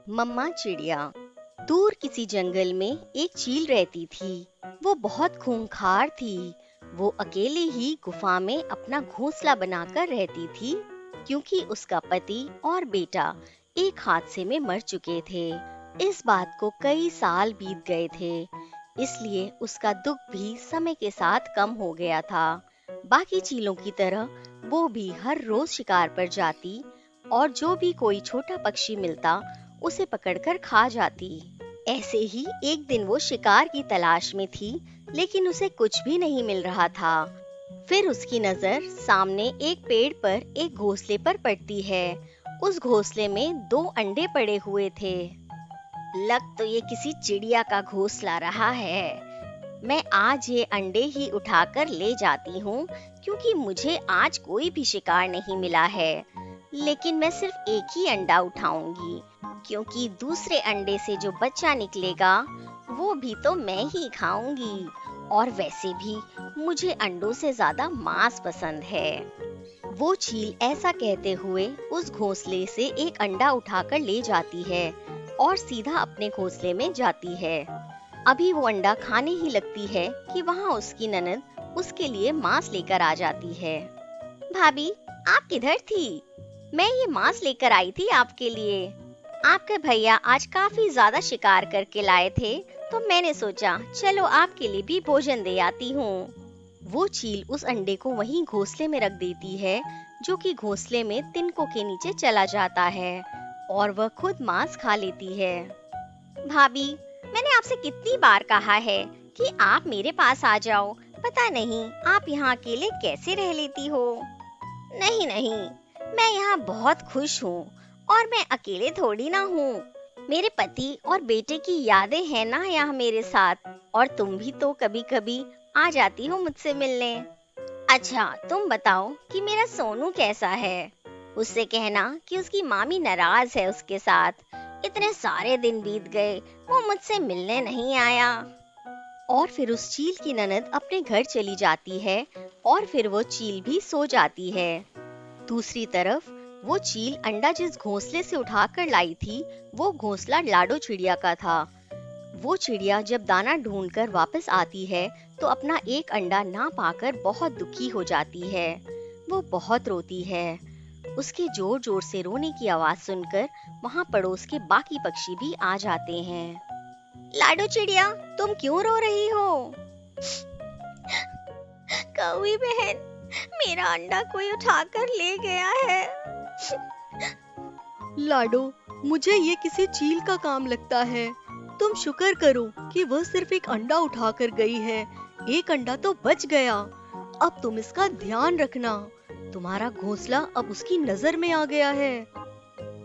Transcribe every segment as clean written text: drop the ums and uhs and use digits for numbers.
मम्मा चिड़िया। दूर किसी जंगल में एक चील रहती थी। वो बहुत खूंखार थी। वो अकेले ही गुफा में अपना घोंसला बनाकर रहती थी, क्योंकि उसका पति और बेटा एक हादसे में मर चुके थे। इस बात को कई साल बीत गए थे, इसलिए उसका दुख भी समय के साथ कम हो गया था। बाकी चीलों की तरह वो भी हर रोज शिकार पर जाती और जो भी कोई छोटा पक्षी मिलता उसे पकड़कर खा जाती। ऐसे ही एक दिन वो शिकार की तलाश में थी, लेकिन उसे कुछ भी नहीं मिल रहा था। फिर उसकी नजर सामने एक पेड़ पर एक घोंसले पर पड़ती है। उस घोंसले में 2 अंडे पड़े हुए थे। लग तो ये किसी चिड़िया का घोंसला रहा है। मैं आज ये अंडे ही उठाकर ले जाती हूँ, क्योंकि मुझे आज कोई भी शिकार नहीं मिला है। लेकिन मैं सिर्फ एक ही अंडा उठाऊंगी, क्योंकि दूसरे अंडे से जो बच्चा निकलेगा वो भी तो मैं ही खाऊंगी। और वैसे भी मुझे अंडों से ज्यादा मांस पसंद है। वो चील ऐसा कहते हुए उस घोंसले से एक अंडा उठाकर ले जाती है और सीधा अपने घोंसले में जाती है। अभी वो अंडा खाने ही लगती है कि वहाँ उसकी ननद उसके लिए मांस लेकर आ जाती है। भाभी, आप किधर थी? मैं ये मांस लेकर आई थी आपके लिए। आपके भैया आज काफी ज्यादा शिकार करके लाए थे, तो मैंने सोचा चलो आपके लिए भी भोजन दे आती हूँ। वो चील उस अंडे को वहीं घोंसले में रख देती है, जो कि घोंसले में तिनकों के नीचे चला जाता है, और वह खुद मांस खा लेती है। भाभी, मैंने आपसे कितनी बार कहा है कि आप मेरे पास आ जाओ। पता नहीं आप यहाँ अकेले कैसे रह लेती हो। नहीं नहीं, मैं यहाँ बहुत खुश हूँ, और मैं अकेले थोड़ी ना हूँ। मेरे पति और बेटे की यादें हैं ना यहाँ मेरे साथ, और तुम भी तो कभी कभी आ जाती हो मुझसे मिलने। अच्छा, तुम बताओ कि मेरा सोनू कैसा है? उससे कहना कि उसकी मामी नाराज है उसके साथ। इतने सारे दिन बीत गए, वो मुझसे मिलने नहीं आया। और फिर उस चील की ननद अपने घर चली जाती है, और फिर वो चील भी सो जाती है। दूसरी तरफ वो चील अंडा जिस घोंसले से उठाकर लाई थी, वो घोंसला लाडो चिड़िया का था। वो चिड़िया जब दाना ढूंढकर वापस आती है, तो अपना एक अंडा ना पाकर बहुत दुखी हो जाती है। वो बहुत रोती है। उसके जोर जोर से रोने की आवाज सुनकर वहाँ पड़ोस के बाकी पक्षी भी आ जाते हैं। लाडो चिड़िया, तुम क्यों रो रही हो? कौवी बहन, मेरा अंडा कोई उठाकर ले गया है। लाडो, मुझे ये किसी चील का काम लगता है। तुम शुक्र करो कि वह सिर्फ एक अंडा उठाकर गई है। एक अंडा तो बच गया। अब तुम इसका ध्यान रखना। तुम्हारा घोंसला अब उसकी नजर में आ गया है।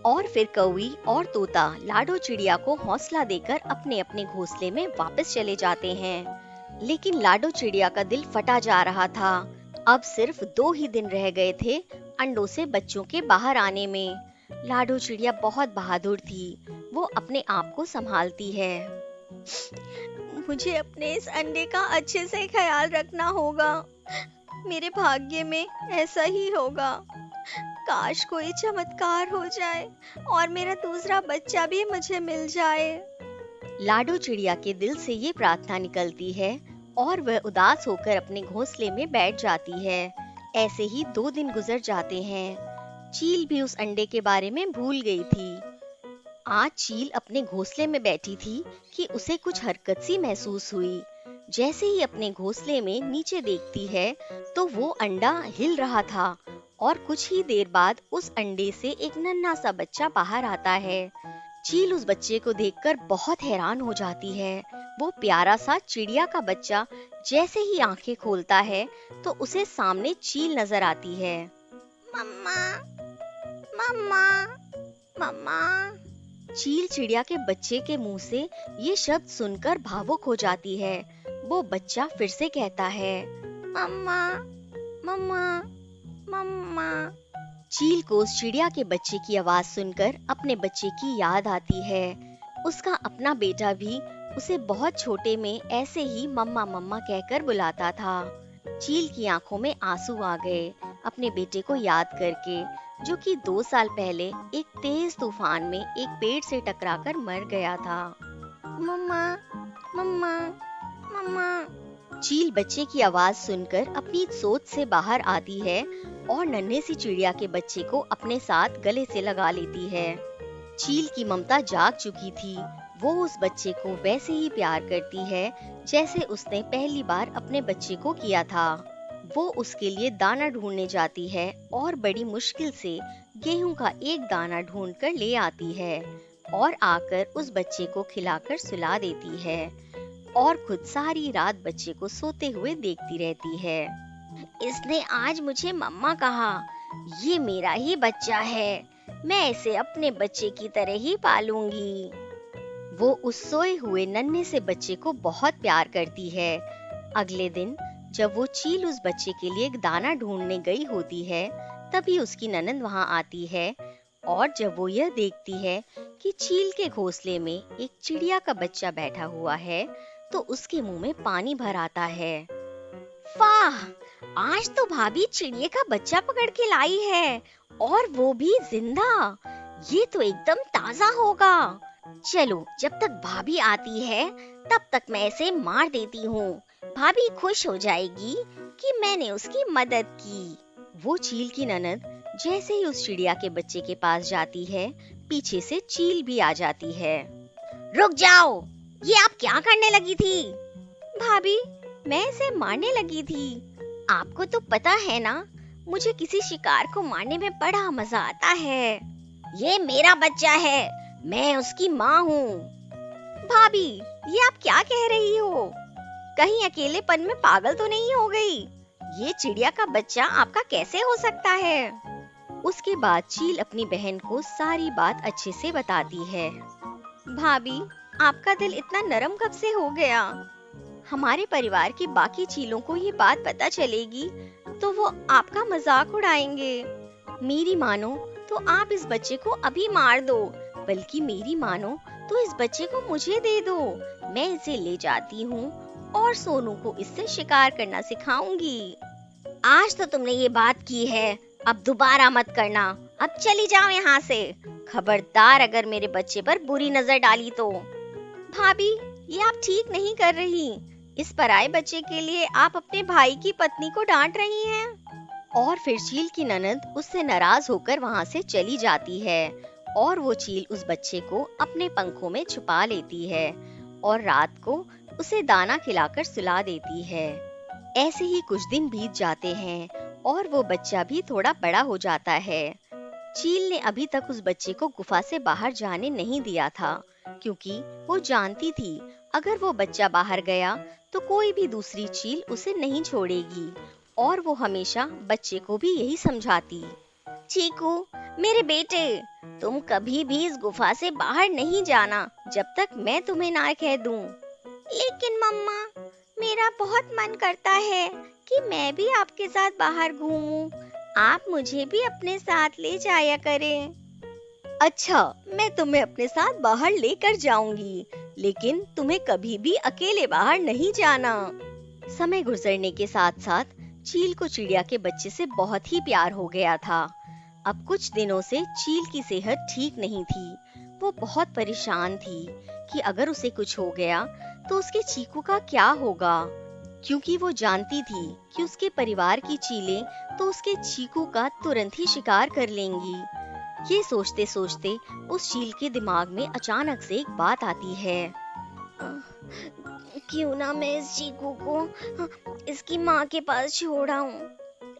और फिर कौवी और तोता लाडो चिड़िया को हौसला देकर अपने अपने घोंसले में वापस चले जाते हैं। लेकिन लाडो चिड़िया का दिल फटा जा रहा था। अब सिर्फ 2 ही दिन रह गए थे अंडों से बच्चों के बाहर आने में। लाडो चिड़िया बहुत बहादुर थी। वो अपने आप को संभालती है। मुझे अपने इस अंडे का अच्छे से ख्याल रखना होगा। मेरे भाग्य में ऐसा ही होगा। काश कोई चमत्कार हो जाए और मेरा दूसरा बच्चा भी मुझे मिल जाए। लाडो चिड़िया के दिल से ये प्रार्थना निकलती है, और वह उदास होकर अपने घोंसले में बैठ जाती है। ऐसे ही 2 दिन गुजर जाते हैं। चील भी उस अंडे के बारे में भूल गई थी। आज चील अपने घोंसले में बैठी थी कि उसे कुछ हरकत सी महसूस हुई। जैसे ही अपने घोंसले में नीचे देखती है, तो वो अंडा हिल रहा था, और कुछ ही देर बाद उस अंडे से एक नन्हा सा बच्चा बाहर आता है। चील उस बच्चे को देखकर बहुत हैरान हो जाती है। वो प्यारा सा चिड़िया का बच्चा जैसे ही आंखें खोलता है, तो उसे सामने चील नजर आती है। मम्मा, मम्मा, मम्मा। चील चिड़िया के बच्चे के मुंह से ये शब्द सुनकर भावुक हो जाती है। वो बच्चा फिर से कहता है, मम्मा, मम्मा, मम्मा। चील को उस चिड़िया के बच्चे की आवाज सुनकर अपने बच्चे की याद आती है। उसका अपना बेटा भी उसे बहुत छोटे में ऐसे ही मम्मा मम्मा कहकर बुलाता था। चील की आंखों में आंसू आ गए। अपने बेटे को याद करके, जो कि 2 साल पहले एक तेज तूफान में एक पेड़ से टकराकर मर गया था। मम्मा, मम्मा, मम्मा। चील बच्चे की आवाज सुनकर अपनी सोच से बाहर आती है और नन्हे सी चिड़िया के बच्चे को अपने साथ गले से लगा लेती है। चील की ममता जाग चुकी थी। वो उस बच्चे को वैसे ही प्यार करती है जैसे उसने पहली बार अपने बच्चे को किया था। वो उसके लिए दाना ढूंढने जाती है और बड़ी मुश्किल से गेहूं का एक दाना ढूंढ कर ले आती है और आकर उस बच्चे को खिलाकर सुला देती है और खुद सारी रात बच्चे को सोते हुए देखती रहती है। इसने आज मुझे मम्मा कहा, ये मेरा ही बच्चा है, मैं इसे अपने बच्चे की तरह ही पालूंगी। वो उस सोए हुए नन्हे से बच्चे को बहुत प्यार करती है। अगले दिन जब वो चील उस बच्चे के लिए एक दाना ढूंढने गई होती है, तभी उसकी ननद वहां आती है और जब वो यह देखती है कि चील के घोंसले में एक चिड़िया का बच्चा बैठा हुआ है, तो उसके मुंह में पानी भर आता है। वाह! आज तो भाभी चिड़िया का बच्चा पकड़ के लाई है और वो भी जिंदा। ये तो एकदम ताजा होगा। चलो, जब तक भाभी आती है तब तक मैं इसे मार देती हूँ। भाभी खुश हो जाएगी कि मैंने उसकी मदद की। वो चील की ननद जैसे ही उस चिड़िया के बच्चे के पास जाती है, पीछे से चील भी आ जाती है। रुक जाओ, ये आप क्या करने लगी थी? भाभी, मैं इसे मारने लगी थी। आपको तो पता है ना, मुझे किसी शिकार को मारने में बड़ा मजा आता है। ये मेरा बच्चा है, मैं उसकी माँ हूँ। भाभी, ये आप क्या कह रही हो? कहीं अकेलेपन में पागल तो नहीं हो गई? ये चिड़िया का बच्चा आपका कैसे हो सकता है? उसके बाद चील अपनी बहन को सारी बात अच्छे से बताती है। भाभी, आपका दिल इतना नरम कब से हो गया? हमारे परिवार के बाकी चीलों को ये बात पता चलेगी तो वो आपका मजाक उड़ाएंगे। मेरी मानो तो आप इस बच्चे को अभी मार दो, बल्कि मेरी मानो तो इस बच्चे को मुझे दे दो। मैं इसे ले जाती हूँ और सोनू को इससे शिकार करना सिखाऊंगी। आज तो तुमने ये बात की है, अब दोबारा मत करना। अब चली जाओ यहाँ से। खबरदार अगर मेरे बच्चे पर बुरी नजर डाली तो। भाभी, ये आप ठीक नहीं कर रही। इस पराये बच्चे के लिए आप अपने भाई की पत्नी को डांट रही हैं। और फिर चील की ननद उससे नाराज होकर वहां से चली जाती है और वो चील उस बच्चे को अपने पंखों में छुपा लेती है और रात को उसे दाना खिलाकर सुला देती है। ऐसे ही कुछ दिन बीत जाते हैं और वो बच्चा भी थोड़ा बड़ा हो जाता है। चील ने अभी तक उस बच्चे को गुफा से बाहर जाने नहीं दिया था, क्योंकि वो जानती थी अगर वो बच्चा बाहर गया तो कोई भी दूसरी चील उसे नहीं छोड़ेगी और वो हमेशा बच्चे को भी यही समझाती। चीकू, मेरे बेटे, तुम कभी भी इस गुफा से बाहर नहीं जाना जब तक मैं तुम्हें ना कह दूं। लेकिन मम्मा, मेरा बहुत मन करता है कि मैं भी आपके साथ बाहर घूमूं। आप मुझे भी अपने साथ ले जाया करें। अच्छा, मैं तुम्हें अपने साथ बाहर लेकर जाऊंगी, लेकिन तुम्हें कभी भी अकेले बाहर नहीं जाना। समय गुजरने के साथ साथ चील को चिड़िया के बच्चे से बहुत ही प्यार हो गया था। अब कुछ दिनों से चील की सेहत ठीक नहीं थी। वो बहुत परेशान थी कि अगर उसे कुछ हो गया तो उसके चीकू का क्या होगा, क्योंकि वो जानती थी कि उसके परिवार की चीलें तो उसके चीकू का तुरंत ही शिकार कर लेंगी। ये सोचते सोचते उस चील के दिमाग में अचानक से एक बात आती है। क्यों ना मैं इस चीकू को इसकी माँ के पास छोड़ आऊं,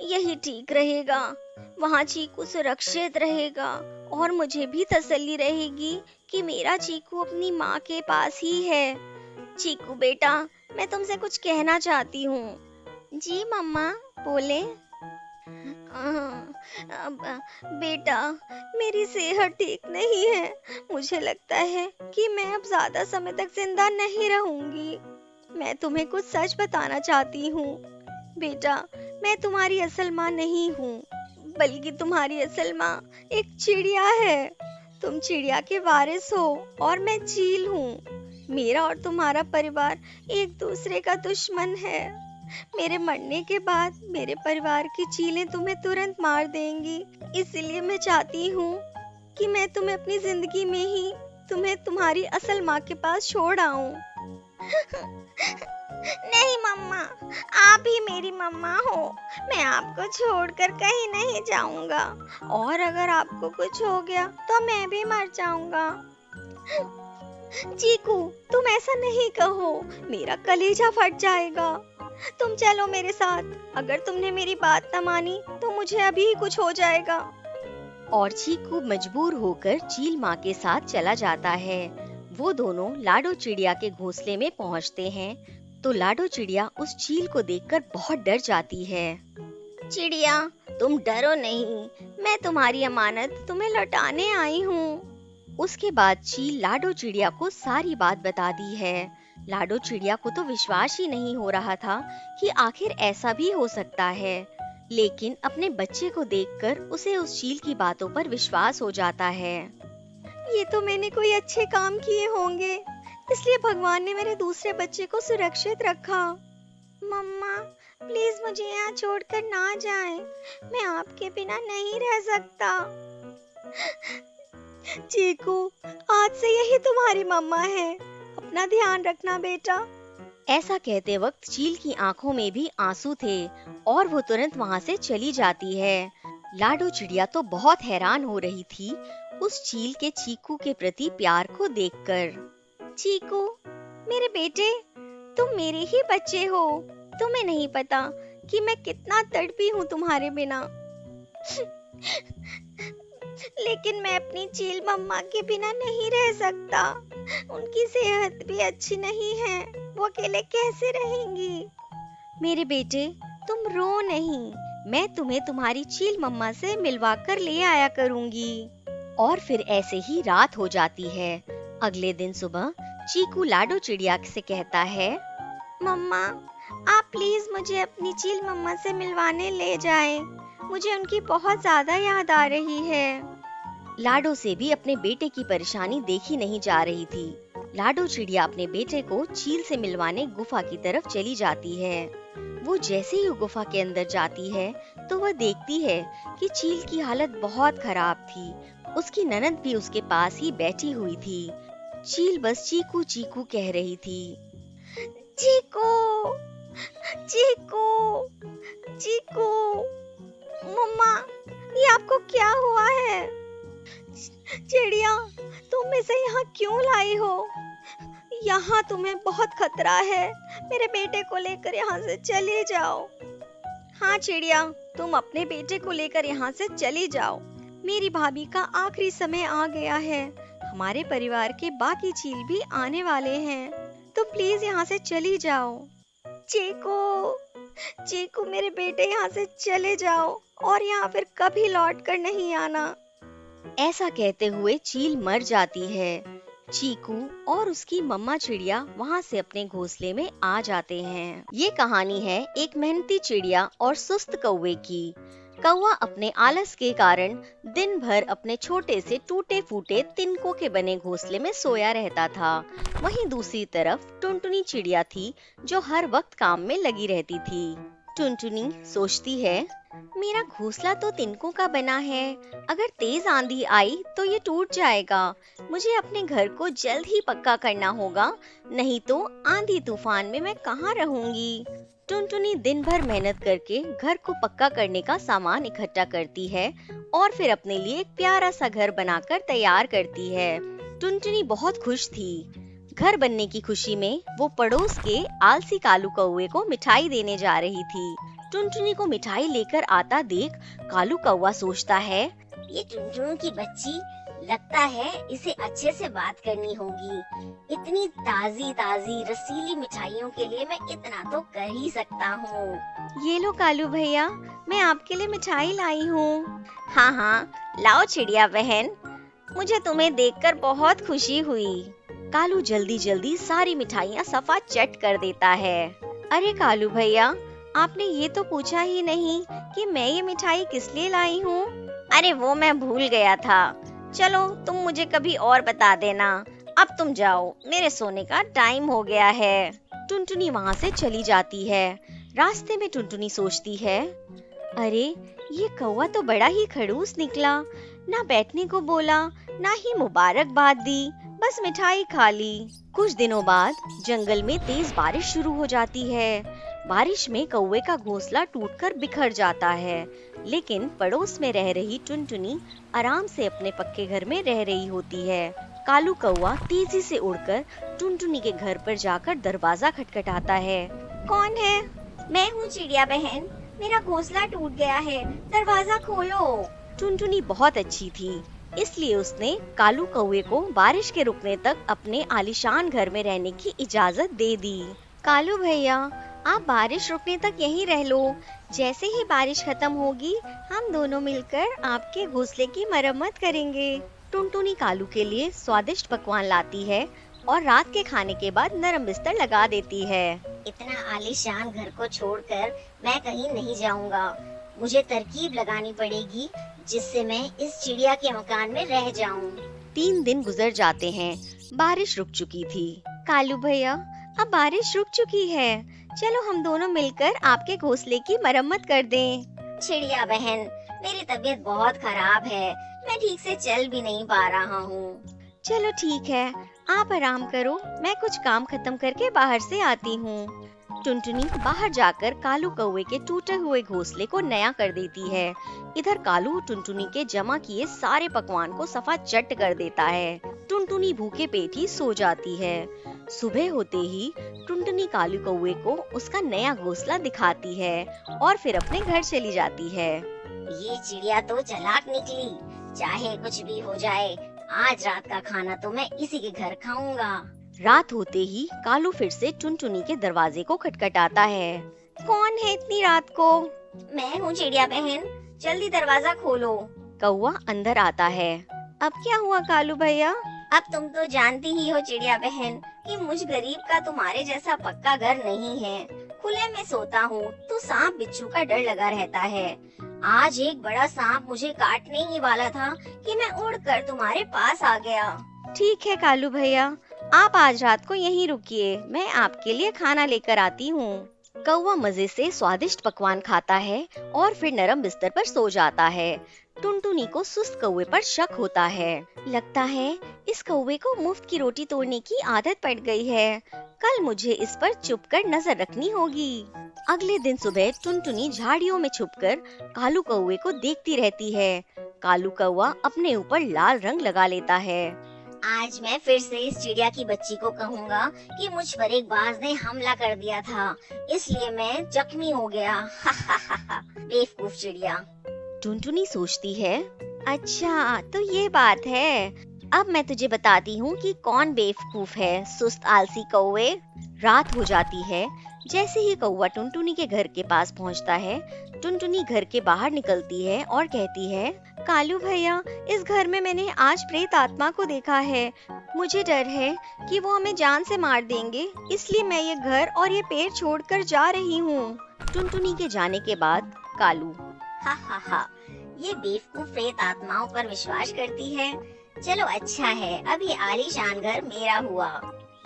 यही ठीक रहेगा। वहाँ चीकू सुरक्षित रहेगा और मुझे भी तसल्ली रहेगी कि मेरा चीकू अपनी माँ के पास ही है। चीकू बेटा, मैं तुमसे कुछ कहना चाहती हूँ। जी मम्मा, बोले। बेटा, मेरी सेहत ठीक नहीं है। मुझे लगता है कि मैं अब ज्यादा समय तक जिंदा नहीं रहूंगी। मैं तुम्हें कुछ सच बताना चाहती हूँ। बेटा, मैं तुम्हारी असल माँ नहीं हूँ, बल्कि तुम्हारी असल माँ एक चिड़िया है। तुम चिड़िया के वारिस हो और मैं चील हूँ। मेरा और तुम्हारा परिवार एक दूसरे का दुश्मन है। मेरे मरने के बाद मेरे परिवार की चीलें तुम्हें तुरंत मार देंगी। इसलिए मैं चाहती हूँ कि मैं तुम्हें अपनी जिंदगी में ही तुम्हें तुम्हारी असल माँ के पास छोड़ आऊं। नहीं मम्मा, आप ही मेरी मम्मा हो। मैं आपको छोड़कर कहीं नहीं जाऊंगा, और अगर आपको कुछ हो गया तो मैं भी मर जाऊंगा। चीकू, तुम ऐसा नहीं कहो, मेरा कलेजा फट जाएगा। तुम चलो मेरे साथ, अगर तुमने मेरी बात न मानी तो मुझे अभी ही कुछ हो जाएगा। और चीकू मजबूर होकर चील माँ के साथ चला जाता है। वो दोनों लाडो चिड़िया के घोंसले में पहुँचते हैं तो लाडो चिड़िया उस चील को देखकर बहुत डर जाती है। चिड़िया, तुम डरो नहीं, मैं तुम्हारी अमानत तुम्हें लौटाने आई हूँ। उसके बाद चील लाडो चिड़िया को सारी बात बता दी है। लाडो चिड़िया को तो विश्वास ही नहीं हो रहा था कि आखिर ऐसा भी हो सकता है, लेकिन अपने बच्चे को देखकर उसे उस चील की बातों पर विश्वास हो जाता है। ये तो मैंने कोई अच्छे काम किए होंगे, इसलिए भगवान ने मेरे दूसरे बच्चे को सुरक्षित रखा। मम्मा, प्लीज मुझे यहाँ छोड़कर ना जाएं, मैं आपके बिना नहीं रह सकता। चीकू, आज से यही तुम्हारी मम्मा है, अपना ध्यान रखना बेटा। ऐसा कहते वक्त चील की आंखों में भी आंसू थे और वो तुरंत वहाँ से चली जाती है। लाडो चिड़िया तो बहुत हैरान हो रही थी उस चील के चीकू के प्रति प्यार को देखकर। चीकू, मेरे बेटे, तुम मेरे ही बच्चे हो। तुम्हें नहीं पता कि मैं कितना तड़पी हूँ तुम्हारे बिना। लेकिन मैं अपनी चील मम्मा के बिना नहीं रह सकता। उनकी सेहत भी अच्छी नहीं है, वो अकेले कैसे रहेंगी। मेरे बेटे, तुम रो नहीं, मैं तुम्हें तुम्हारी चील मम्मा से मिलवा कर ले आया करूंगी। और फिर ऐसे ही रात हो जाती है। अगले दिन सुबह चीकू लाडो चिड़िया से कहता है, मम्मा, आप प्लीज मुझे अपनी चील मम्मा से मिलवाने ले जाएं। मुझे उनकी बहुत ज्यादा याद आ रही है। लाडो से भी अपने बेटे की परेशानी देखी नहीं जा रही थी। लाडो चिड़िया अपने बेटे को चील से मिलवाने गुफा की तरफ चली जाती है। वो जैसे ही गुफा के अंदर जाती है तो वह देखती है कि चील की हालत बहुत खराब थी। उसकी ननद भी उसके पास ही बैठी हुई थी। चील बस चीकू चीकू कह रही थी। चीकू, चीकू, चीकू। मम्मा, ये आपको क्या हुआ है? चिड़िया, तुम इसे यहाँ क्यों लाई हो? यहाँ तुम्हें बहुत खतरा है, मेरे बेटे को लेकर यहाँ से चले जाओ। हाँ चिड़िया, तुम अपने बेटे को लेकर यहाँ से चली जाओ। मेरी भाभी का आखिरी समय आ गया है, हमारे परिवार के बाकी चील भी आने वाले हैं, तो प्लीज यहाँ से चली जाओ। चीकू, चीकू, मेरे बेटे यहाँ से चले जाओ और यहाँ फिर कभी लौट कर नहीं आना। ऐसा कहते हुए चील मर जाती है। चीकू और उसकी मम्मा चिड़िया वहाँ से अपने घोंसले में आ जाते हैं। ये कहानी है एक मेहनती चिड़िया और सुस्त कौवे की। कौवा अपने आलस के कारण दिन भर अपने छोटे से टूटे फूटे तिनकों के बने घोंसले में सोया रहता था। वहीं दूसरी तरफ टुनटुनी चिड़िया थी जो हर वक्त काम में लगी रहती थी। टुनटुनी सोचती है, मेरा घोंसला तो तिनकों का बना है, अगर तेज आंधी आई तो ये टूट जाएगा। मुझे अपने घर को जल्द ही पक्का करना होगा, नहीं तो आंधी तूफान में मैं कहाँ रहूंगी। टुनटुनी दिन भर मेहनत करके घर को पक्का करने का सामान इकट्ठा करती है और फिर अपने लिए एक प्यारा सा घर बनाकर तैयार करती है। टुनटुनी बहुत खुश थी। घर बनने की खुशी में वो पड़ोस के आलसी कालू कौवे को मिठाई देने जा रही थी। टुनटुनी को मिठाई लेकर आता देख कालू कौवा सोचता है, ये टुनटुन की बच्ची, लगता है इसे अच्छे से बात करनी होगी। इतनी ताजी ताजी रसीली मिठाइयों के लिए मैं इतना तो कर ही सकता हूँ। ये लो कालू भैया, मैं आपके लिए मिठाई लाई हूँ। हाँ हाँ, लाओ चिड़िया बहन, मुझे तुम्हें देखकर बहुत खुशी हुई। कालू जल्दी जल्दी सारी मिठाइयाँ सफा चट कर देता है। अरे कालू भैया, आपने ये तो पूछा ही नहीं कि मैं ये मिठाई किस लिए लाई हूँ। अरे वो मैं भूल गया था, चलो तुम मुझे कभी और बता देना। अब तुम जाओ, मेरे सोने का टाइम हो गया है। टुनटुनी वहाँ से चली जाती है। रास्ते में टुनटुनी सोचती है, अरे ये कौवा तो बड़ा ही खड़ूस निकला, ना बैठने को बोला, ना ही मुबारकबाद दी, बस मिठाई खा ली। कुछ दिनों बाद जंगल में तेज बारिश शुरू हो जाती है। बारिश में कौवे का घोंसला टूटकर बिखर जाता है, लेकिन पड़ोस में रह रही टुनटुनी आराम से अपने पक्के घर में रह रही होती है। कालू कौवा तेजी से उड़कर टुनटुनी के घर पर जाकर दरवाजा खटखटाता है। कौन है? मैं हूँ चिड़िया बहन, मेरा घोंसला टूट गया है, दरवाजा खोलो। टुनटुनी बहुत अच्छी थी, इसलिए उसने कालू कौवे को बारिश के रुकने तक अपने आलीशान घर में रहने की इजाजत दे दी। कालू भैया, आप बारिश रुकने तक यहीं रह लो। जैसे ही बारिश खत्म होगी, हम दोनों मिलकर आपके घोंसले की मरम्मत करेंगे। टुनटुनी कालू के लिए स्वादिष्ट पकवान लाती है और रात के खाने के बाद नरम बिस्तर लगा देती है। इतना आलीशान घर को छोड़कर मैं कहीं नहीं जाऊंगा। मुझे तरकीब लगानी पड़ेगी जिससे मैं इस चिड़िया के मकान में रह जाऊं। 3 दिन गुजर जाते हैं। बारिश रुक चुकी थी। कालू भैया, अब बारिश रुक चुकी है, चलो हम दोनों मिलकर आपके घोंसले की मरम्मत कर दें। चिड़िया बहन, मेरी तबीयत बहुत खराब है, मैं ठीक से चल भी नहीं पा रहा हूँ। चलो ठीक है, आप आराम करो, मैं कुछ काम खत्म करके बाहर से आती हूँ। टुनटुनी बाहर जाकर कालू कौवे के टूटे हुए घोंसले को नया कर देती है। इधर कालू टुनटुनी के जमा किए सारे पकवान को सफा चट कर देता है। टुनटुनी भूखे पेट ही सो जाती है। सुबह होते ही टुनटुनी कालू कौवे को उसका नया घोंसला दिखाती है और फिर अपने घर चली जाती है। ये चिड़िया तो चालाक निकली, चाहे कुछ भी हो जाए, आज रात का खाना तो मैं इसी के घर खाऊंगा। रात होते ही कालू फिर से टुनटुनी के दरवाजे को खटखटाता है। कौन है इतनी रात को? मैं हूँ चिड़िया बहन, जल्दी दरवाजा खोलो। कौवा अंदर आता है। अब क्या हुआ कालू भैया? अब तुम तो जानती ही हो चिड़िया बहन कि मुझ गरीब का तुम्हारे जैसा पक्का घर नहीं है। खुले में सोता हूँ तो सांप बिच्छू का डर लगा रहता है। आज एक बड़ा सांप मुझे काटने ही वाला था कि मैं उड़कर तुम्हारे पास आ गया। ठीक है कालू भैया, आप आज रात को यहीं रुकिए, मैं आपके लिए खाना लेकर आती हूँ। कौवा मजे से स्वादिष्ट पकवान खाता है और फिर नरम बिस्तर पर सो जाता है। टुनटुनी को सुस्त कौवे पर शक होता है। लगता है इस कौवे को मुफ्त की रोटी तोड़ने की आदत पड़ गई है। कल मुझे इस पर छुपकर नजर रखनी होगी। अगले दिन सुबह टुनटुनी झाड़ियों में छुपकर कालू कौवे को देखती रहती है। कालू कौवा अपने ऊपर लाल रंग लगा लेता है। आज मैं फिर से इस चिड़िया की बच्ची को कहूँगा कि मुझ पर एक बाज ने हमला कर दिया था, इसलिए मैं जख्मी हो गया। बेवकूफ चिड़िया। टुनटुनी सोचती है, अच्छा तो ये बात है, अब मैं तुझे बताती हूँ कि कौन बेवकूफ है, सुस्त आलसी कौवे। रात हो जाती है। जैसे ही कौवा टुनटुनी के घर के पास पहुँचता है, टुनटुनी घर के बाहर निकलती है और कहती है, कालू भैया, इस घर में मैंने आज प्रेत आत्मा को देखा है। मुझे डर है कि वो हमें जान से मार देंगे, इसलिए मैं ये घर और ये पेड़ छोड़कर जा रही हूँ। टुनटुनी के जाने के बाद कालू, हा हा हा, ये बेवकूफ प्रेत आत्माओं पर विश्वास करती है। चलो अच्छा है, अभी आलीशान घर मेरा हुआ।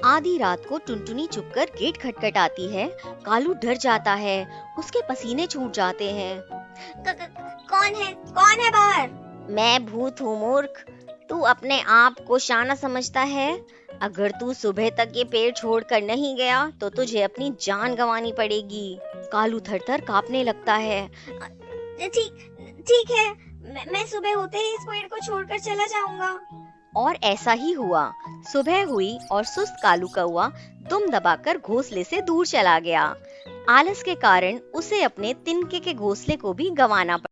आधी रात को टुनटुनी चुपकर गेट खटखटाती है। कालू डर जाता है, उसके पसीने छूट जाते हैं। कौन है बाहर? मैं भूत हूँ मूर्ख, तू अपने आप को शाना समझता है। अगर तू सुबह तक ये पेड़ छोड़कर नहीं गया तो तुझे अपनी जान गंवानी पड़ेगी। कालू थर-थर कांपने लगता है। ठीक है, मैं सुबह होते ही इस पेड़ को छोड़कर चला जाऊंगा। और ऐसा ही हुआ। सुबह हुई और सुस्त कालू कौवा दुम दबाकर घोंसले से दूर चला गया। आलस के कारण उसे अपने तिनके के घोंसले को भी गंवाना पड़ा।